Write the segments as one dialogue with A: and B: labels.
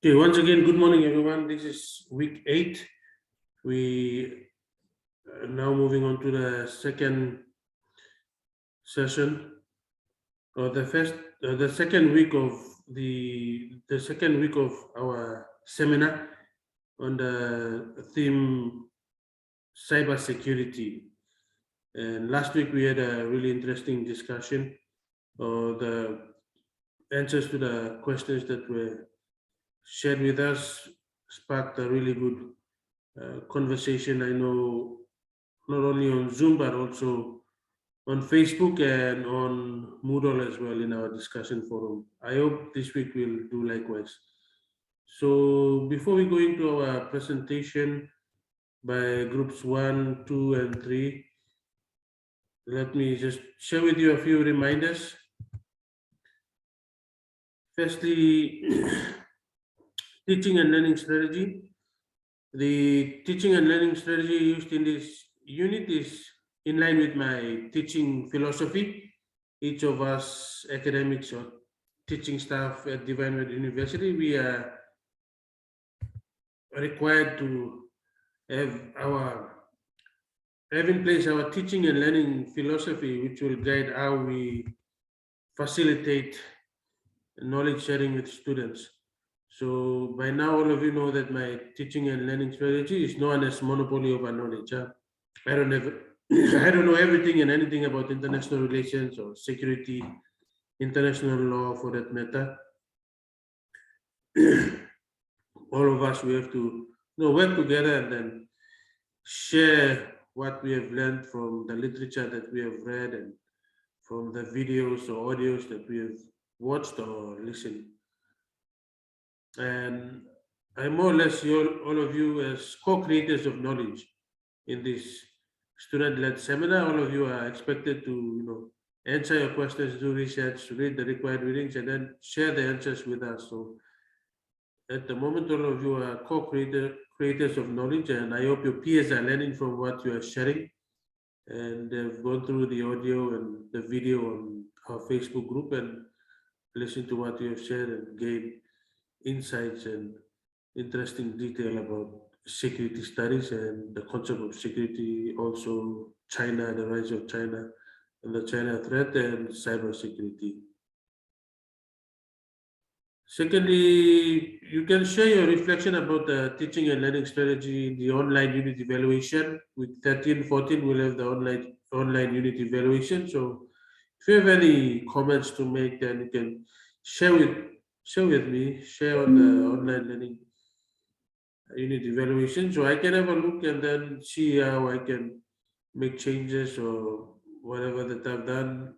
A: Okay, once again, good morning, everyone. This is week 8. We are now moving on to the second session, or the second week of the second week of our seminar on the theme cybersecurity. And last week we had a really interesting discussion, or the answers to the questions that were shared with us sparked a really good conversation. I know not only on Zoom but also on Facebook and on Moodle as well in our discussion forum. I hope this week we'll do likewise. So before we go into our presentation by groups 1, 2, and 3, let me just share with you a few reminders. Firstly, teaching and learning strategy. The teaching and learning strategy used in this unit is in line with my teaching philosophy. Each of us academics or teaching staff at Divine Word University, we are required to have in place our teaching and learning philosophy, which will guide how we facilitate knowledge sharing with students. So by now, all of you know that my teaching and learning strategy is known as monopoly over knowledge. I don't have, I don't know everything and anything about international relations or security, international law for that matter. All of us, we have to work together and then share what we have learned from the literature that we have read and from the videos or audios that we have watched or listened. And I more or less see all of you as co-creators of knowledge in this student-led seminar. All of you are expected to, answer your questions, do research, read the required readings, and then share the answers with us. So at the moment, all of you are creators of knowledge, and I hope your peers are learning from what you are sharing. And they've gone through the audio and the video on our Facebook group and listened to what you have shared and gained insights and interesting detail about security studies and the concept of security, also China, the rise of China and the China threat and cyber security. Secondly, you can share your reflection about the teaching and learning strategy in the online unit evaluation. With 13, 14, we'll have the online unit evaluation. So if you have any comments to make, then you can share with me, share on the online learning unit evaluation, so I can have a look and then see how I can make changes or whatever that I've done.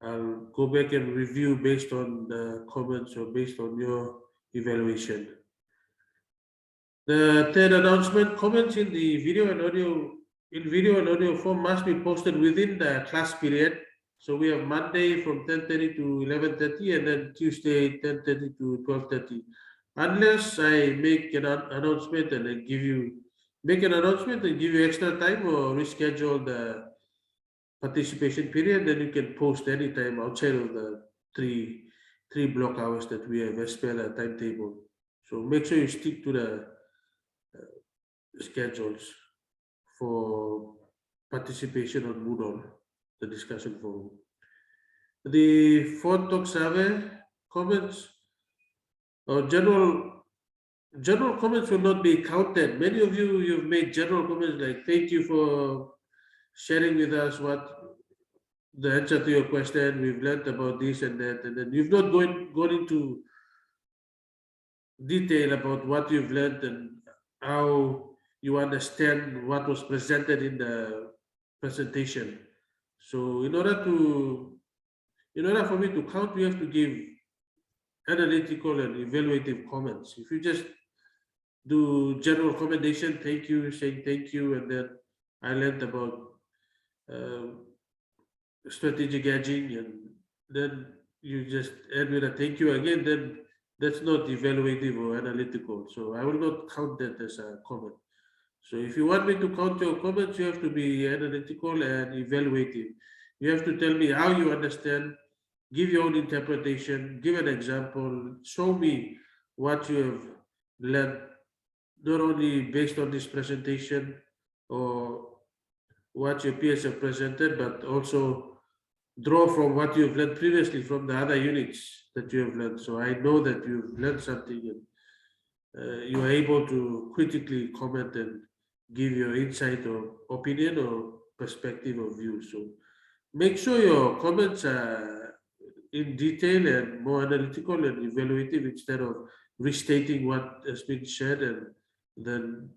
A: I'll go back and review based on the comments or based on your evaluation. The third announcement, comments in the video and audio form must be posted within the class period. So we have Monday from 10:30 to 11:30 and then Tuesday 10:30 to 12:30. Unless I make an announcement and I give you extra time or reschedule the participation period, then you can post anytime outside of the three block hours that we have as per the timetable. So make sure you stick to the schedules for participation on Moodle, the discussion forum. The fourth talk survey comments or general comments will not be counted. Many of you've made general comments like thank you for sharing with us what the answer to your question. We've learned about this and that, and then you've not gone into detail about what you've learned and how you understand what was presented in the presentation. So in order for me to count, we have to give analytical and evaluative comments. If you just do general commendation, thank you, saying thank you, and then I learned about strategic edging, and then you just end with a thank you again, then that's not evaluative or analytical. So I will not count that as a comment. So if you want me to count your comments, you have to be analytical and evaluative. You have to tell me how you understand, give your own interpretation, give an example, show me what you have learned, not only based on this presentation or what your peers have presented, but also draw from what you've learned previously from the other units that you have learned. So I know that you've learned something and you are able to critically comment and give your insight or opinion or perspective of view. So make sure your comments are in detail and more analytical and evaluative instead of restating what has been shared and then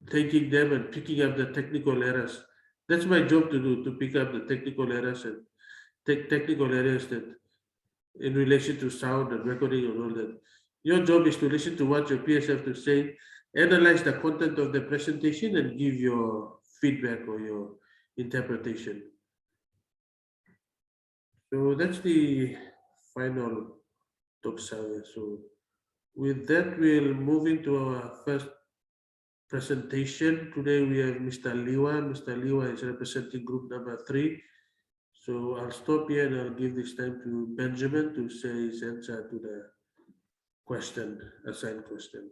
A: taking them and picking up the technical errors. That's my job to do, to pick up the technical errors and take technical errors that in relation to sound and recording and all that. Your job is to listen to what your peers have to say, analyze the content of the presentation and give your feedback or your interpretation. So that's the final talk survey. So with that, we'll move into our first presentation. Today we have Mr. Liwa. Mr. Liwa is representing group number 3. So I'll stop here and I'll give this time to Benjamin to say his answer to the question, assigned question.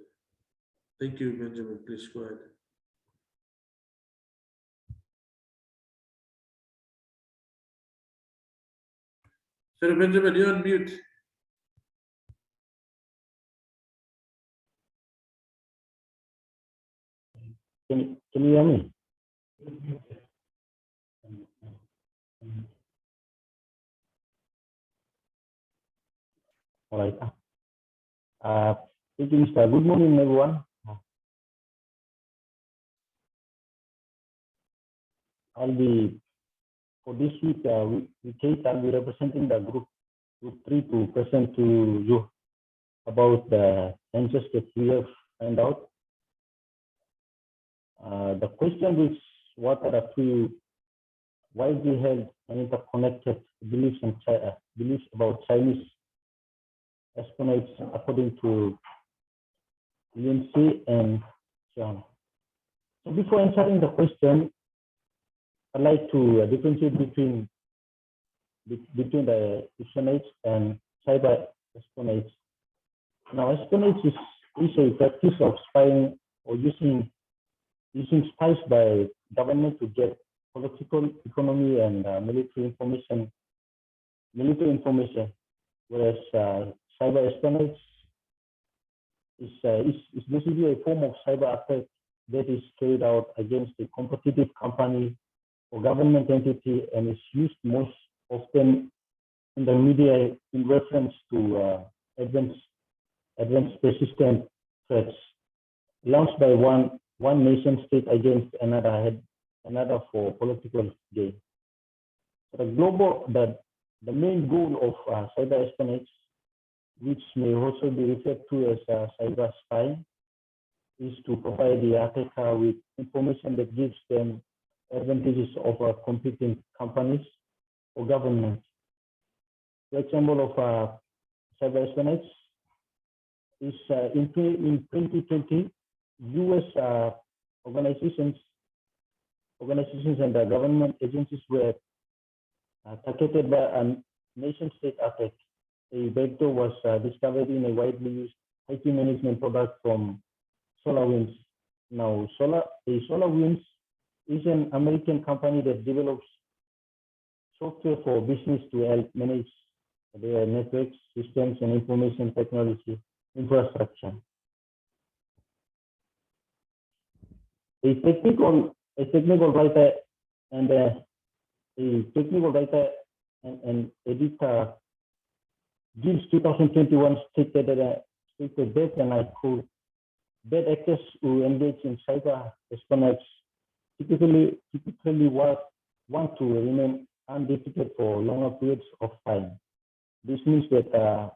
A: Thank you, Benjamin. Please go ahead. Sorry, Benjamin, you're on mute.
B: Can you hear me? All right. Thank you, Mr. Good morning, everyone. I'll be, for this week, I'll be representing the group 3 to present to you about the answers that we have found out. The question is, what are the 3 widely held and interconnected beliefs about Chinese espionage according to Lindsay and John? So before answering the question, I'd like to differentiate between the espionage and cyber espionage. Now, espionage is a practice of spying or using spies by government to get political, economy, and military information. Whereas cyber espionage is basically a form of cyber attack that is carried out against a competitive company or government entity and is used most often in the media in reference to advanced persistent threats launched by one nation state against another for political gain. The main goal of cyber espionage, which may also be referred to as cyber spy, is to provide the attacker with information that gives them advantages over competing companies or governments. For example of cyber espionage is in 2020, U.S. organizations and the government agencies were targeted by a nation-state attack. A backdoor was discovered in a widely used IT management product from SolarWinds. Now, SolarWinds is an American company that develops software for business to help manage their networks, systems, and information technology infrastructure. A technical writer and editor Gibbs 2021 stated that, and I quote, "Bad actors who engage in cyber espionage typically want to remain undetected for longer periods of time. This means that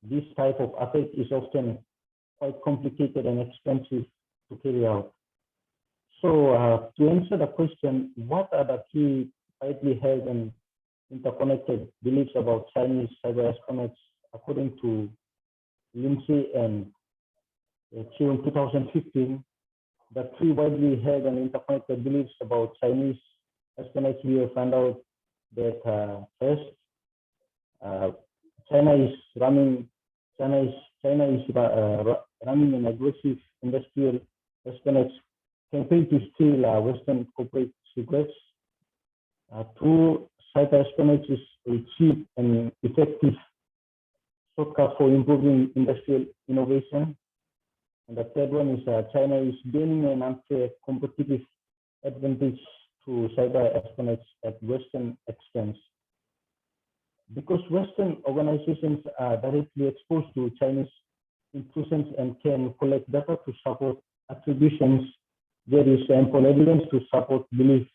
B: this type of attack is often quite complicated and expensive to carry out." So to answer the question, what are the key widely held and interconnected beliefs about Chinese cyber espionage according to Lindsay and Chiu 2015? The 3 widely held and interconnected beliefs about Chinese espionage, we have found out that first, China is China is running an aggressive industrial espionage campaign to steal Western corporate secrets. Through cyber espionage is a cheap and effective shortcut for improving industrial innovation. And the third one is China is gaining an unfair competitive advantage through cyber espionage at Western expense. Because Western organizations are directly exposed to Chinese intrusions and can collect data to support attributions, there is ample evidence to support belief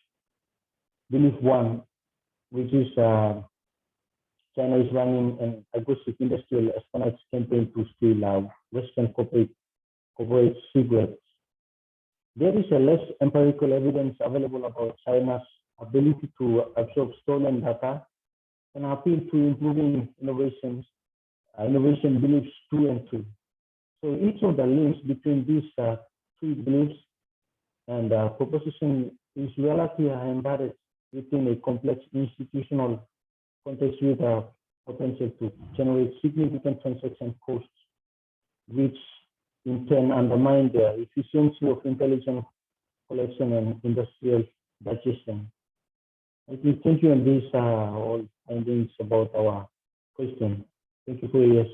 B: one, which is China is running an aggressive industrial espionage campaign to steal Western corporate secrets. There is a less empirical evidence available about China's ability to absorb stolen data and appeal to improving innovation beliefs 2 and 3. So each of the links between these three beliefs and proposition is relatively embedded within a complex institutional context with a potential to generate significant transaction costs, which in turn undermine the efficiency of intelligence collection and industrial digestion. I think thank you, and these are all findings about our question. Thank you for your yes.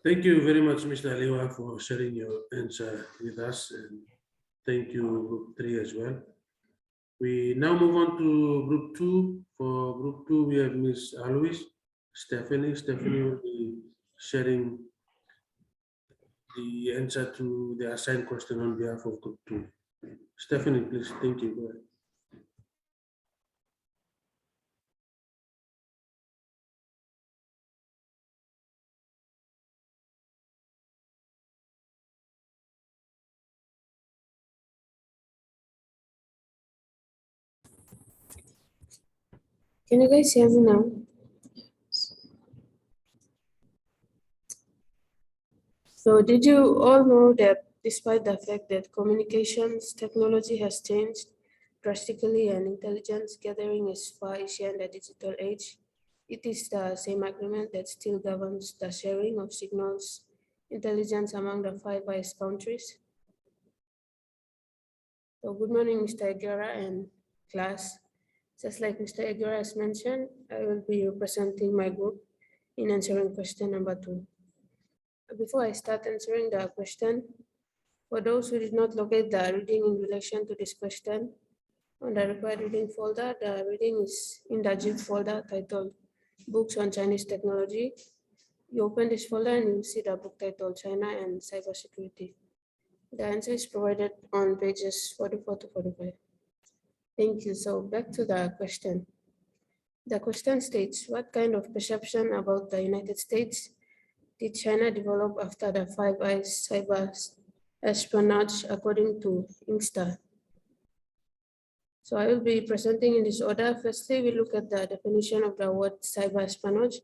A: Thank you very much, Mr. Aliwa, for sharing your answer with us, and thank you, Group 3 as well. We now move on to Group 2. For Group 2, we have Ms. Alois. Stephanie will be sharing the answer to the assigned question on behalf of Group 2. Stephanie, please. Thank you. Go ahead.
C: Can you guys hear me now? So did you all know that despite the fact that communications technology has changed drastically and intelligence gathering is far easier in the digital age, it is the same agreement that still governs the sharing of signals intelligence among the Five Eyes countries? So good morning, Mr. Egara and class. Just like Mr. Egara has mentioned, I will be representing my group in answering question number 2. Before I start answering the question, for those who did not locate the reading in relation to this question, on the required reading folder, the reading is in the zip folder titled Books on Chinese Technology. You open this folder and you see the book titled China and Cybersecurity. The answer is provided on pages 44 to 45. Thank you. So back to the question. The question states, what kind of perception about the United States did China develop after the Five Eyes cyber espionage according to Inkster? So I will be presenting in this order. Firstly, we look at the definition of the word cyber espionage,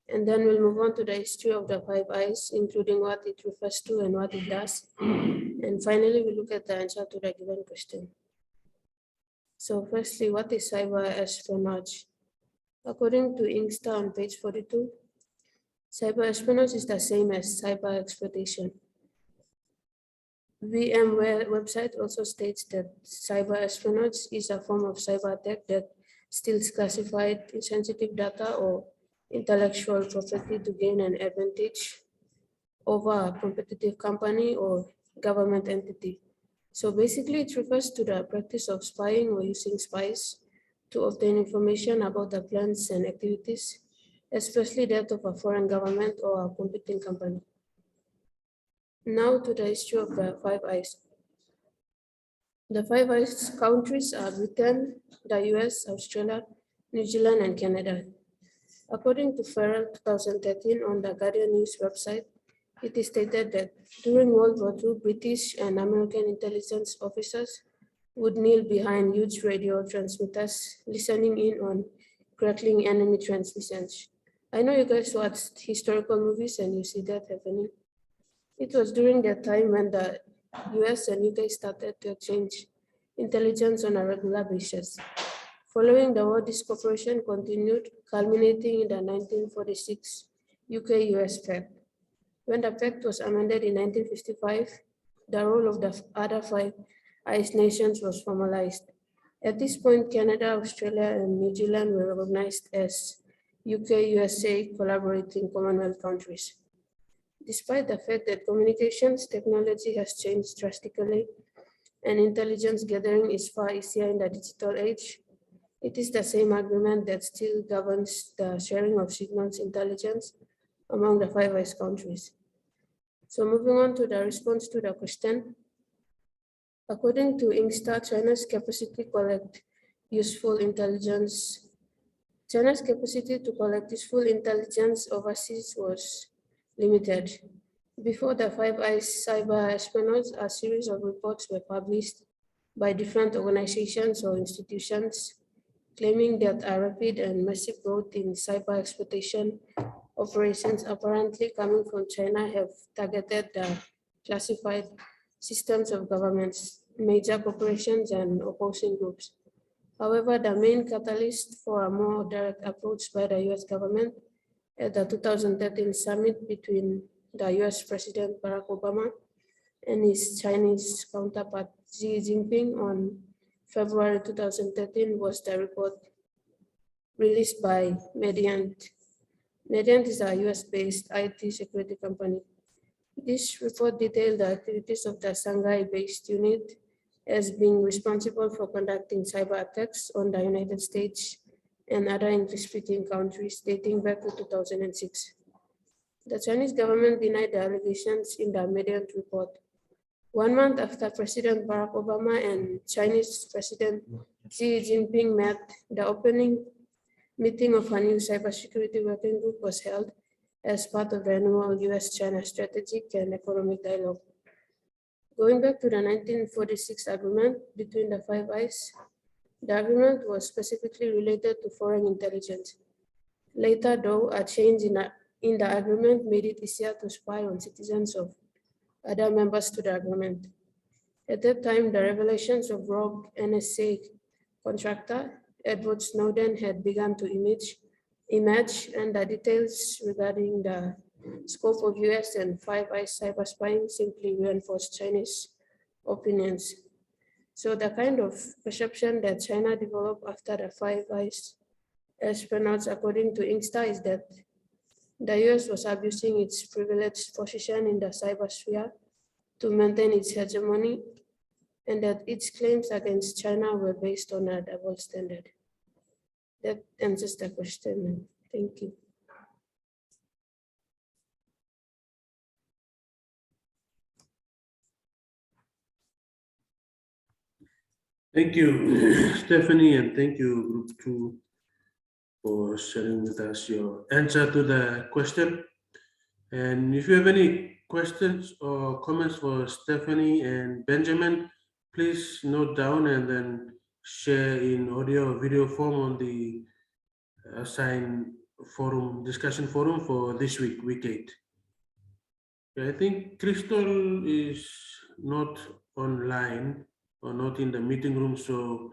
C: and then we'll move on to the history of the Five Eyes, including what it refers to and what it does. And finally, we look at the answer to the given question. So firstly, what is cyber espionage? According to Inkster on page 42, cyber espionage is the same as cyber exploitation. VMware website also states that cyber espionage is a form of cyber attack that steals classified sensitive data or intellectual property to gain an advantage over a competitive company or government entity. So basically it refers to the practice of spying or using spies to obtain information about the plans and activities, especially that of a foreign government or a competing company. Now to the history of the Five Eyes. The Five Eyes countries are Britain, the US, Australia, New Zealand, and Canada. According to Farrell 2013 on the Guardian News website, it is stated that during World War II, British and American intelligence officers would kneel behind huge radio transmitters, listening in on crackling enemy transmissions. I know you guys watched historical movies and you see that happening. It was during that time when the US and UK started to exchange intelligence on a regular basis. Following the war, this cooperation continued, culminating in the 1946 UK-US Pact. When the pact was amended in 1955, the role of the other 5 ICE nations was formalized. At this point, Canada, Australia, and New Zealand were recognized as UK-USA collaborating Commonwealth countries. Despite the fact that communications technology has changed drastically and intelligence gathering is far easier in the digital age, it is the same agreement that still governs the sharing of signals intelligence among the 5 ICE countries. So moving on to the response to the question. According to INGSTA, China's capacity to collect useful intelligence overseas was limited. Before the 5 ICE cyber espionage, a series of reports were published by different organizations or institutions claiming that a rapid and massive growth in cyber exploitation operations apparently coming from China have targeted the classified systems of governments, major corporations, and opposing groups. However, the main catalyst for a more direct approach by the US government at the 2013 summit between the US President Barack Obama and his Chinese counterpart Xi Jinping on February 2013 was the report released by Mediant. Mediant is a US-based IT security company. This report detailed the activities of the Shanghai-based unit as being responsible for conducting cyber attacks on the United States and other English-speaking countries dating back to 2006. The Chinese government denied the allegations in the Mediant report. 1 month after President Barack Obama and Chinese President Xi Jinping met, the opening meeting of a new cybersecurity working group was held as part of the annual US-China strategic and economic dialogue. Going back to the 1946 agreement between the 5 ICE, the agreement was specifically related to foreign intelligence. Later, though, a change in the agreement made it easier to spy on citizens of other members to the agreement. At that time, the revelations of rogue NSA contractor Edward Snowden had begun to emerge, and the details regarding the scope of US and 5 ICE cyber spying simply reinforced Chinese opinions. So the kind of perception that China developed after the 5 ICE espionage, according to INGSTA, is that the US was abusing its privileged position in the cybersphere to maintain its hegemony, and that its claims against China were based on a double standard. That answers the question. Thank you.
A: Thank you, Stephanie, and thank you, Group 2, for sharing with us your answer to the question. And if you have any questions or comments for Stephanie and Benjamin, please note down and then share in audio or video form on the assigned forum, discussion forum for this week, week 8. I think Crystal is not online or not in the meeting room, so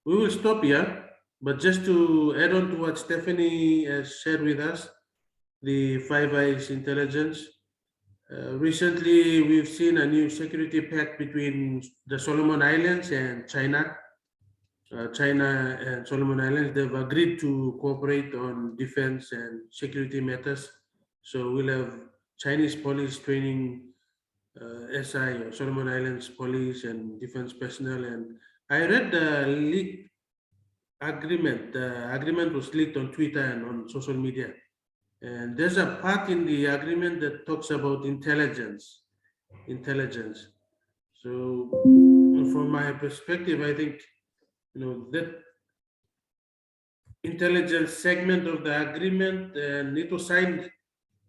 A: we will stop here. But just to add on to what Stephanie has shared with us, the 5 ICE intelligence. Recently, we've seen a new security pact between the Solomon Islands and China. China and Solomon Islands, they've agreed to cooperate on defense and security matters. So we'll have Chinese police training SI or Solomon Islands police and defense personnel. And I read the leaked agreement. The agreement was leaked on Twitter and on social media. And there's a part in the agreement that talks about intelligence. So from my perspective, I think, that intelligence segment of the agreement, and it was signed,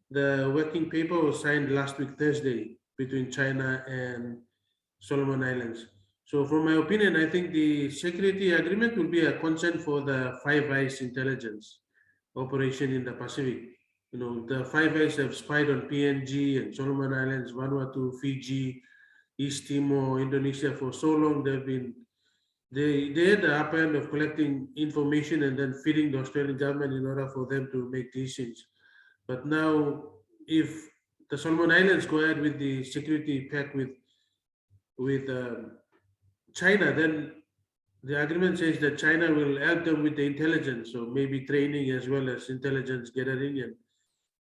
A: the working paper was signed last week, Thursday, between China and Solomon Islands. So from my opinion, I think the security agreement will be a consent for the 5 ICE intelligence operation in the Pacific. The 5 ICE have spied on PNG and Solomon Islands, Vanuatu, Fiji, East Timor, Indonesia for so long. They've been they had the upper hand of collecting information and then feeding the Australian government in order for them to make decisions. But now, if the Solomon Islands go ahead with the security pact with China, then the agreement says that China will help them with the intelligence, so maybe training as well as intelligence gathering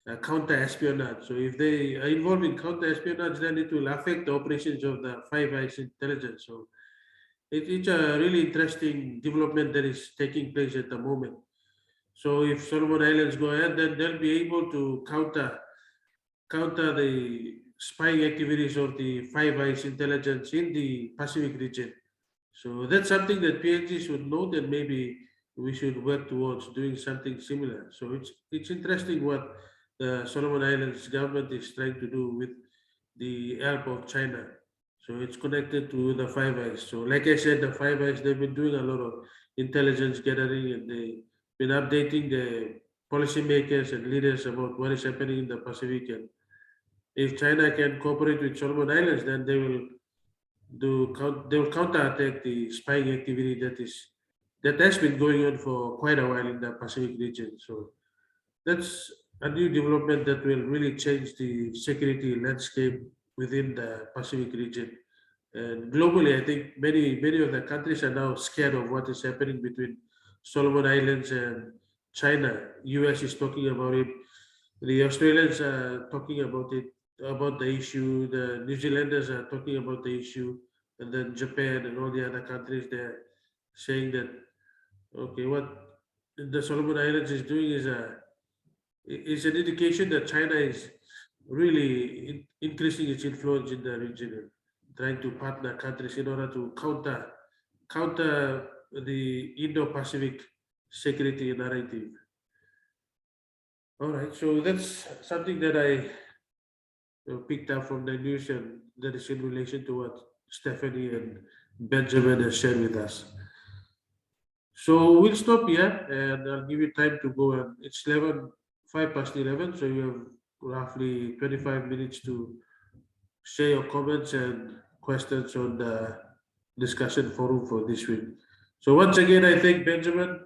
A: and counter-espionage. So if they are involved in counter-espionage, then it will affect the operations of the Five Eyes intelligence. So it's a really interesting development that is taking place at the moment. So if Solomon Islands go ahead, then they'll be able to counter the spying activities of the Five Eyes intelligence in the Pacific region. So that's something that PNG should note, and maybe we should work towards doing something similar. So it's interesting what the Solomon Islands government is trying to do with the help of China. So it's connected to the Five Eyes. So like I said, the Five Eyes, they've been doing a lot of intelligence gathering, and they've been updating the policymakers and leaders about what is happening in the Pacific. And if China can cooperate with Solomon Islands, then they will counterattack the spying activity that has been going on for quite a while in the Pacific region. So that's a new development that will really change the security landscape within the Pacific region. And globally, I think many of the countries are now scared of what is happening between Solomon Islands and China. US is talking about it. The Australians are talking about it, about the issue. The New Zealanders are talking about the issue, and then Japan and all the other countries, they're saying that, okay, what the Solomon Islands is doing is an indication that China is really increasing its influence in the region and trying to partner countries in order to counter the Indo-Pacific security narrative. All right, so that's something that I picked up from the news, and that is in relation to what Stephanie and Benjamin has shared with us. So we'll stop here, and I'll give you time to go. And it's 5:11, so you have roughly 25 minutes to share your comments and questions on the discussion forum for this week. So once again, I thank Benjamin,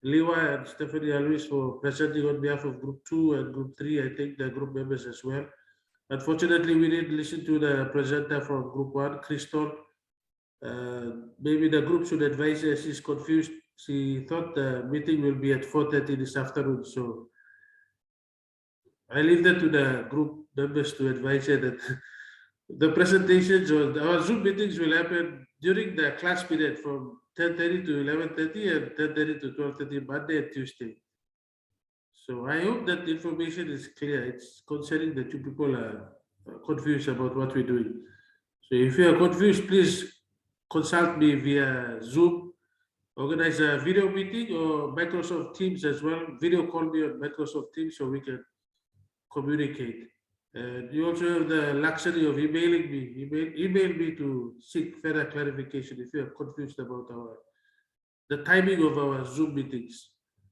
A: Liwa, and Stephanie Alvis for presenting on behalf of Group 2 and Group 3. I thank the group members as well. Unfortunately, we didn't listen to the presenter from Group 1, Crystal. Maybe the group should advise her. She's confused. She thought the meeting will be at 4:30 this afternoon. So I leave that to the group members to advise her that the presentations or our Zoom meetings will happen during the class period from 10:30 to 11:30 and 10:30 to 12:30 Monday and Tuesday. So I hope that the information is clear. It's concerning that you people are confused about what we're doing. So if you are confused, please consult me via Zoom, organize a video meeting, or Microsoft Teams as well. Video call me on Microsoft Teams so we can communicate. And you also have the luxury of emailing me. Email me to seek further clarification if you are confused about the timing of our Zoom meetings.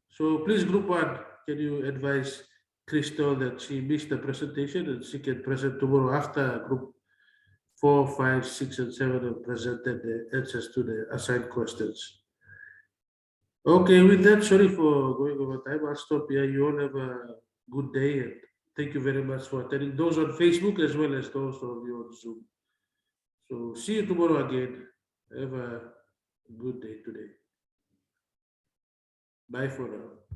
A: So please, Group 1, can you advise Crystal that she missed the presentation and she can present tomorrow after Group 4, 5, 6, and 7 have presented the answers to the assigned questions. Okay, with that, sorry for going over time. I'll stop here. You all have a good day, and thank you very much for attending, those on Facebook as well as those of you on Zoom. So see you tomorrow again. Have a good day today. Bye for now.